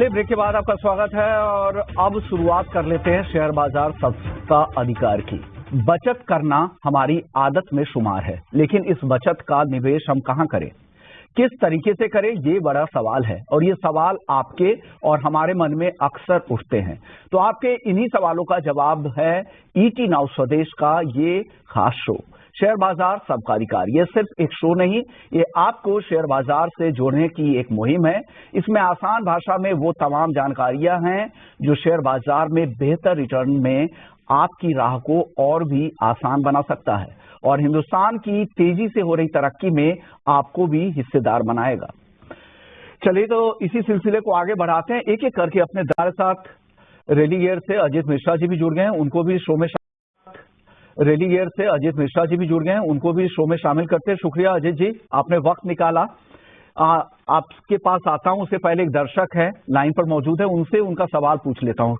चलिए ब्रेक के बाद आपका स्वागत है और अब शुरुआत कर लेते हैं शेयर बाजार सबका अधिकार की। बचत करना हमारी आदत में शुमार है, लेकिन इस बचत का निवेश हम कहां करें, किस तरीके से करें, ये बड़ा सवाल है और ये सवाल आपके और हमारे मन में अक्सर उठते हैं। तो आपके इन्हीं सवालों का जवाब है ईटी नाउ स्वदेश का ये खास शो शेयर बाजार सबका अधिकार। ये सिर्फ एक शो नहीं, ये आपको शेयर बाजार से जोड़ने की एक मुहिम है। इसमें आसान भाषा में वो तमाम जानकारियां हैं जो शेयर बाजार में बेहतर रिटर्न में आपकी राह को और भी आसान बना सकता है और हिंदुस्तान की तेजी से हो रही तरक्की में आपको भी हिस्सेदार बनाएगा। चलिए तो इसी सिलसिले को आगे बढ़ाते हैं। एक एक करके अपने हमारे साथ रेलीगेयर से अजीत मिश्रा जी भी जुड़ गए हैं, उनको भी शो में उनको भी शो में शामिल करते हैं। शुक्रिया अजीत जी, आपने वक्त निकाला। आपके पास आता हूं, उससे पहले एक दर्शक है लाइन पर मौजूद है, उनसे उनका सवाल पूछ लेता हूं।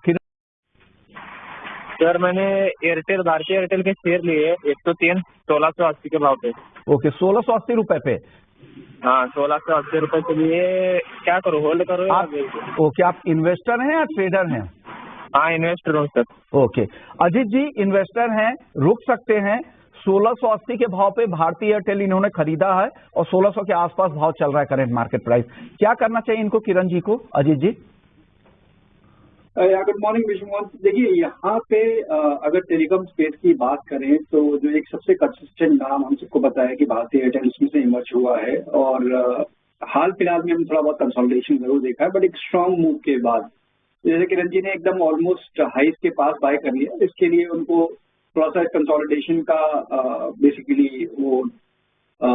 सर मैंने एयरटेल, भारतीय एयरटेल के शेयर लिए 103 1680 के भाव पे। ओके, 1680 रुपए पे। हाँ, 1680 रुपए के लिए क्या करूँ, होल्ड करो आप? ओके, आप इन्वेस्टर हैं या ट्रेडर हैं? हाँ, इन्वेस्टर हूँ सर। ओके अजीत जी, इन्वेस्टर हैं, रुक सकते हैं। 1680 के भाव पे भारतीय एयरटेल इन्होंने खरीदा है और 1600 के आसपास भाव चल रहा है करंट मार्केट प्राइस। क्या करना चाहिए इनको, किरण जी को? अजीत जी। Good morning Vishwamohan. देखिए यहाँ पे अगर टेलीकॉम स्पेस की बात करें तो जो एक सबसे कंसिस्टेंट नाम हम सबको पता है कि भारतीय एयरटेल इसमें से इमर्ज हुआ है और हाल फिलहाल में हम थोड़ा बहुत कंसोलिडेशन जरूर देखा है, बट एक स्ट्रांग मूव के बाद जैसे किरण जी ने एकदम ऑलमोस्ट हाइस के पास बाय कर लिया, इसके लिए उनको थोड़ा सा कंसोलिडेशन का बेसिकली वो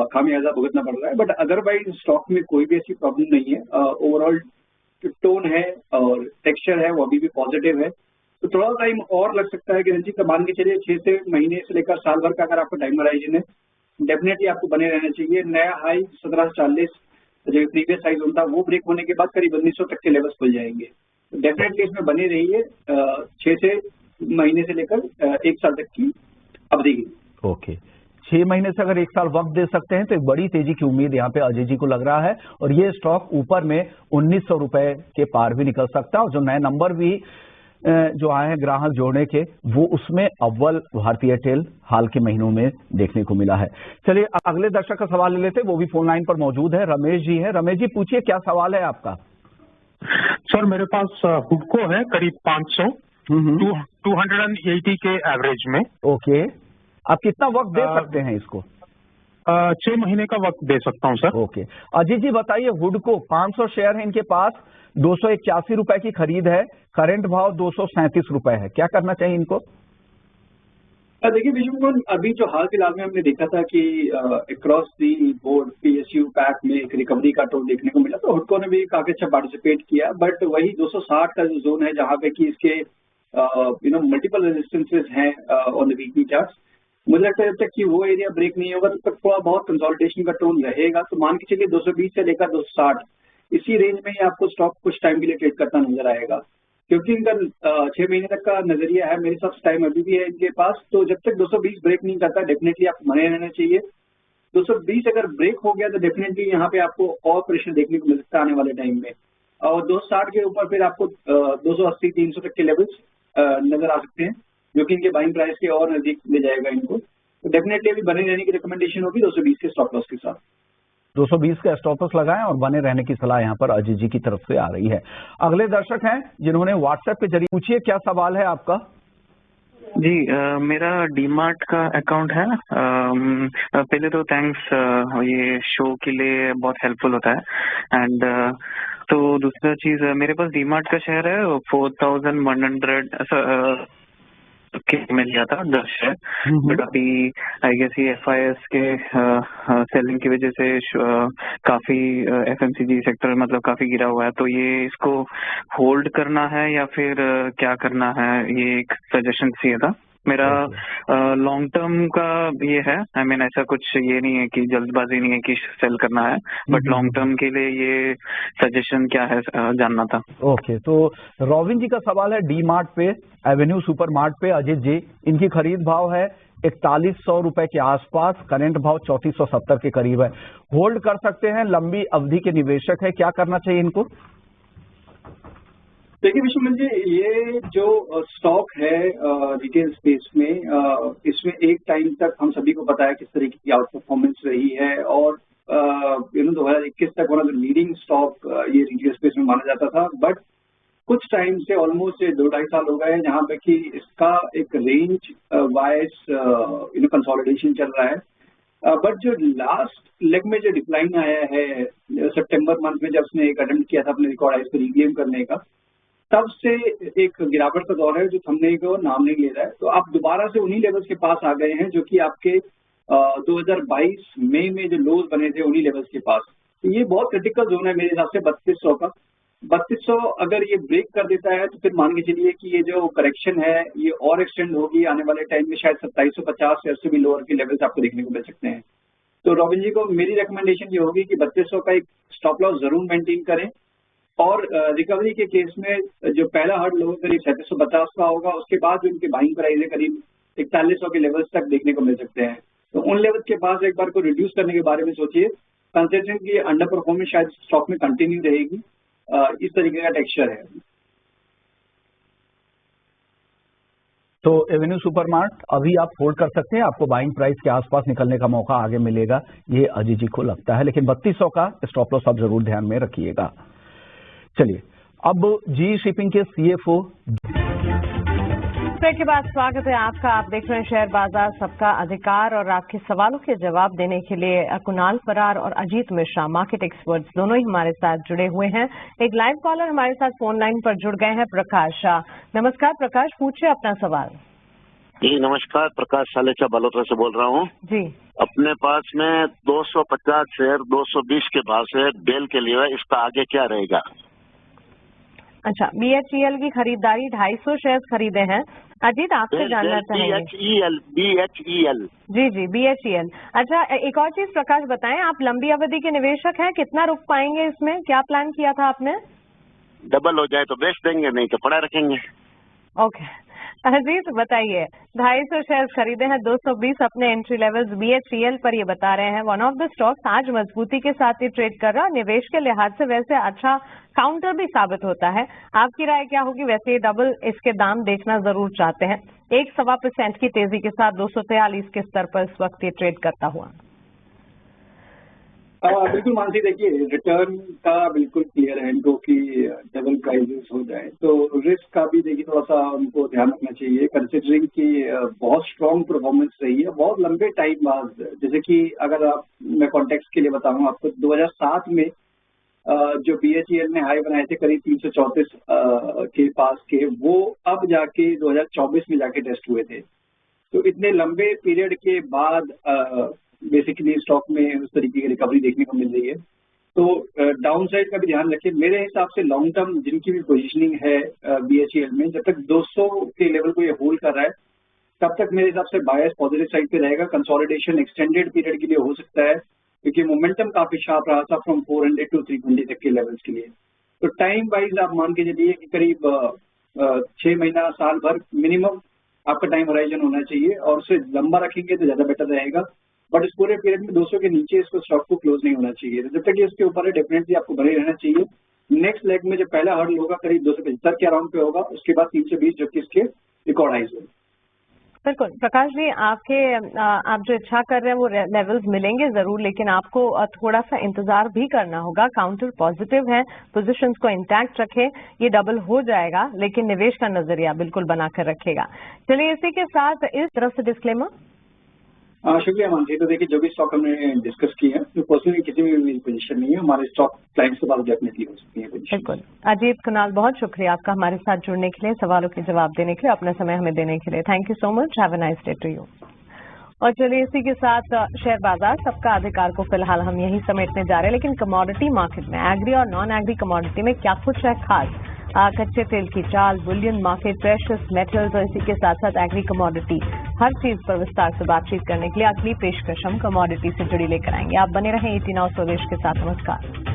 खामियाजा भुगतना पड़ रहा है। बट अदरवाइज स्टॉक में कोई भी ऐसी प्रॉब्लम नहीं है। ओवरऑल टोन है और टेक्सचर है वो अभी भी पॉजिटिव है। तो थोड़ा टाइम और लग सकता है कि रंजी का मान के चलिए 6 से महीने से लेकर साल भर का अगर आपका टाइम होराइजन है, डेफिनेटली आपको बने रहना चाहिए। नया हाई 1740 जो प्रीवियस हाई जोन था वो ब्रेक होने के बाद करीब 1900 तक के लेवल्स खुल जाएंगे। तो डेफिनेटली इसमें बने रहिए 6 से महीने से लेकर 1 साल तक की अवधि की। ओके, 6 महीने से अगर 1 साल वक्त दे सकते हैं तो एक बड़ी तेजी की उम्मीद यहाँ पे अजय जी को लग रहा है और ये स्टॉक ऊपर में 1900 रुपए के पार भी निकल सकता है और जो नए नंबर भी जो आए हैं ग्राहक जोड़ने के, वो उसमें अव्वल भारतीय एयरटेल हाल के महीनों में देखने को मिला है। चलिए अगले दर्शक का सवाल ले लेते हैं, वो भी फोन लाइन पर मौजूद है। रमेश जी है। रमेश जी पूछिए, क्या सवाल है आपका? सर मेरे पास हुडको है करीब 500 280 के एवरेज में। ओके, आप कितना वक्त दे सकते हैं इसको? 6 महीने का वक्त दे सकता हूं सर। ओके अजीत जी बताइए, हुडको 500 शेयर है इनके पास, 281 रुपए की खरीद है, करंट भाव 237 रुपए है, क्या करना चाहिए इनको? देखिए विश्वमोहन, अभी जो हाल फिलहाल में हमने देखा था कि across the board PSU pack में एक रिकवरी का टोन देखने को मिला, तो हुडको ने भी काफी अच्छा पार्टिसिपेट किया। बट वही 260 का जो जोन है जहां पे कि इसके मल्टीपल रेजिस्टेंसेज हैं ऑन द वीकली चार्ट्स, मुझे लगता है जब तक कि वो एरिया ब्रेक नहीं होगा तब तक थोड़ा बहुत कंसोलिडेशन का टोन रहेगा। तो मान के चलिए 220 से लेकर 260 इसी रेंज में ही आपको स्टॉक कुछ टाइम के लिए ट्रेड करता नजर आएगा, क्योंकि इनका 6 महीने तक का नजरिया है। मेरे हिसाब से टाइम अभी भी है इनके पास, तो जब तक 220 ब्रेक नहीं करता डेफिनेटली आपको बने रहना चाहिए। 220 अगर ब्रेक हो गया तो डेफिनेटली यहाँ पे आपको और प्रेशर देखने को मिल सकता है आने वाले टाइम में, और 260 के ऊपर फिर आपको 280-300 तक के लेवल्स नजर आ सकते हैं, जो कि इनके बाइंग प्राइस के और नजदीक ले जाएगा इनको। तो डेफिनेटली अभी बने रहने की रिकमेंडेशन होगी 220 के स्टॉप लॉस के साथ। 220 का स्टॉप लॉस लगाएं और बने रहने की सलाह यहाँ पर अजीत जी की तरफ से आ रही है। अगले दर्शक हैं जिन्होंने व्हाट्सएप के जरिए, पूछिए क्या सवाल है आपका? जी मेरा डीमार्ट का अकाउंट है। पहले तो थैंक्स, ये शो के लिए बहुत हेल्पफुल होता है। एंड तो दूसरा चीज, मेरे पास डीमार्ट का शेयर है 4100 के में लिया था 10 शेयर, बट अभी आई गेस ये FIS के सेलिंग की वजह से काफी FMCG सेक्टर मतलब काफी गिरा हुआ है। तो ये इसको होल्ड करना है या फिर क्या करना है, ये एक सजेशन चाहिए था मेरा। लॉन्ग टर्म का ये है, आई मीन ऐसा कुछ ये नहीं है कि जल्दबाजी नहीं है कि सेल करना है, बट लॉन्ग टर्म के लिए ये सजेशन क्या है जानना था। ओके, तो रॉबिन जी का सवाल है डी मार्ट पे, एवेन्यू सुपर मार्ट पे। अजीत जी, इनकी खरीद भाव है 4100 रुपए के आसपास, करंट भाव 3470 के करीब है, होल्ड कर सकते हैं, लंबी अवधि के निवेशक है, क्या करना चाहिए इनको? देखिए विश्वमन जी, ये जो स्टॉक है रिटेल स्पेस में, इसमें एक टाइम तक हम सभी को पता है किस तरीके की आउट परफॉर्मेंस रही है, और 2021 तक one of the leading stock ये रिटेल स्पेस में माना जाता था। बट कुछ टाइम से ऑलमोस्ट 2-2.5 साल हो गए हैं जहाँ पे कि इसका एक रेंज वाइज कंसोलिडेशन चल रहा है। बट जो लास्ट लेग में जो डिक्लाइन आया है सितंबर मंथ में, जब उसने एक अटेम्प्ट किया था अपने रिकॉर्ड हाइस को रिक्लेम करने का, तब से एक गिरावट का दौर है जो थमने को नाम नहीं ले रहा है। तो आप दोबारा से उन्हीं लेवल्स के पास आ गए हैं जो कि आपके 2022 मई में जो लोज बने थे, उन्हीं लेवल्स के पास। तो ये बहुत क्रिटिकल जोन है मेरे हिसाब से 3200 का। 3200 अगर ये ब्रेक कर देता है तो फिर मान के चलिए कि ये जो करेक्शन है ये और एक्सटेंड होगी आने वाले टाइम में, शायद 2750 या उससे भी लोअर के लेवल्स आपको देखने को मिल सकते हैं। तो रॉबिन जी को मेरी रिकमेंडेशन ये होगी कि 3200 का एक स्टॉप लॉस जरूर मेंटेन करें, और रिकवरी के केस में जो पहला हर्ड लोग करीब 3750 का होगा, उसके बाद जो उनके बाइंग प्राइस है करीब 4100 के लेवल्स तक देखने को मिल सकते हैं। तो उन लेवल्स के पास एक बार को रिड्यूस करने के बारे में सोचिए, कंसिडरिंग की अंडर परफॉर्मेंस शायद स्टॉक में कंटिन्यू रहेगी। इस तरीके का टेक्सचर है। तो एवेन्यू सुपरमार्ट अभी आप होल्ड कर सकते हैं, आपको बाइंग प्राइस के आसपास निकलने का मौका आगे मिलेगा, ये अजीत जी को लगता है, लेकिन 3200 का स्टॉप लॉस आप जरूर ध्यान में रखिएगा। चलिए अब जी शिपिंग के सीएफओ ब्रेक के बाद स्वागत है आपका। आप देख रहे हैं शेयर बाजार सबका अधिकार, और आपके सवालों के जवाब देने के लिए कुणाल फरार और अजीत मिश्रा मार्केट एक्सपर्ट्स दोनों ही हमारे साथ जुड़े हुए हैं। एक लाइव कॉलर हमारे साथ फोन लाइन पर जुड़ गए हैं, प्रकाश शाह। नमस्कार प्रकाश, पूछिए अपना सवाल। जी नमस्कार, प्रकाश सालेचा बलोत्रा से बोल रहा हूँ जी। अपने पास में 250 शेयर 220 के भाव से डेल के लिए, इसका आगे क्या रहेगा? अच्छा, BHEL की खरीदारी 250 शेयर खरीदे हैं। अजीत आपसे जानना चाहेंगे। BHEL जी BHEL। अच्छा, एक और चीज प्रकाश बताएं, आप लंबी अवधि के निवेशक हैं, कितना रुक पाएंगे इसमें, क्या प्लान किया था आपने? डबल हो जाए तो बेच देंगे, नहीं तो पड़ा रखेंगे। ओके अजीत बताइए, 250 शेयर खरीदे हैं, 220 अपने एंट्री लेवल्स BHEL पर ये बता रहे हैं। वन ऑफ द स्टॉक्स आज मजबूती के साथ ही ट्रेड कर रहा है, निवेश के लिहाज से वैसे अच्छा काउंटर भी साबित होता है। आपकी राय क्या होगी? वैसे ये डबल इसके दाम देखना जरूर चाहते हैं। 1.25% की तेजी के साथ 243 के स्तर पर इस वक्त ये ट्रेड करता हुआ। बिल्कुल मानसी, देखिए रिटर्न का बिल्कुल क्लियर है इनको कि डबल प्राइजेस हो जाए, तो रिस्क का भी देखिए थोड़ा सा उनको ध्यान रखना चाहिए, कंसिडरिंग कि बहुत स्ट्रॉन्ग परफॉर्मेंस रही है बहुत लंबे टाइम बाद। जैसे कि अगर आप, मैं कॉन्टेक्स्ट के लिए बताऊं आपको, 2007 में जो BHEL ने हाई बनाए थे करीब 334 के पास के, वो अब जाके 2024 में जाके टेस्ट हुए थे। तो इतने लंबे पीरियड के बाद बेसिकली स्टॉक में उस तरीके की रिकवरी देखने को मिल रही है। तो डाउन साइड का भी ध्यान रखिए। मेरे हिसाब से लॉन्ग टर्म जिनकी भी पोजीशनिंग है BHEL में, जब तक 200 के लेवल को ये होल्ड कर रहा है तब तक मेरे हिसाब से बायस पॉजिटिव साइड पे रहेगा। कंसोलिडेशन एक्सटेंडेड पीरियड के लिए हो सकता है क्योंकि मोमेंटम काफी शार्प रहा था फ्रॉम 400 to 320 तक के लेवल्स के लिए। तो टाइम वाइज आप मान के चलिए कि करीब 6 महीना साल भर मिनिमम आपका टाइम होराइजन होना चाहिए, और उससे लंबा रखेंगे तो ज्यादा बेटर रहेगा। बट इस पूरे पीरियड में 200 के नीचे इसको स्टॉक को क्लोज नहीं होना चाहिए। तो जब तक ये इसके ऊपर है डेफिनेटली आपको बने रहना चाहिए। नेक्स्ट लेग में जो पहला हर्डल होगा करीब 275 के अराउंड पे होगा, उसके बाद 320 जो कि इसके रिकॉर्ड हाइज होगा। बिल्कुल प्रकाश जी, आप जो इच्छा कर रहे हैं वो लेवल्स मिलेंगे जरूर, लेकिन आपको थोड़ा सा इंतजार भी करना होगा। काउंटर पॉजिटिव है, पोजीशंस को इंटैक्ट रखें, ये डबल हो जाएगा, लेकिन निवेश का नजरिया बिल्कुल बनाकर रखेगा। चलिए इसी के साथ इस तरफ से डिस्क्लेमर। शुक्रिया मानसी। तो देखिए जो भी स्टॉक हमने डिस्कस किया है, तो पर्सनली किसी भी पोजीशन नहीं है, हमारे स्टॉक क्लाइंट्स के पास डेफिनेटली हो सकती है पोजीशन। बिल्कुल। अजीत, कुणाल, बहुत शुक्रिया आपका हमारे साथ जुड़ने के लिए, सवालों के जवाब देने के लिए, अपना समय हमें देने के लिए। Thank you so much. Have a nice day to you. और चलिए इसी के साथ शेयर बाजार सबका अधिकार को फिलहाल हम यही समेटने जा रहे हैं, लेकिन कमोडिटी मार्केट में एग्री और नॉन एग्री कमोडिटी में क्या कुछ है खास? कच्चे तेल की चाल, बुलियन मार्केट, प्रेशियस मेटल्स और इसी के साथ साथ एग्री कमोडिटी, हर चीज पर विस्तार से बातचीत करने के लिए अगली पेशकश हम कमोडिटी से जुड़ी लेकर आएंगे। आप बने रहें 18 आवर स्वदेश के साथ। नमस्कार।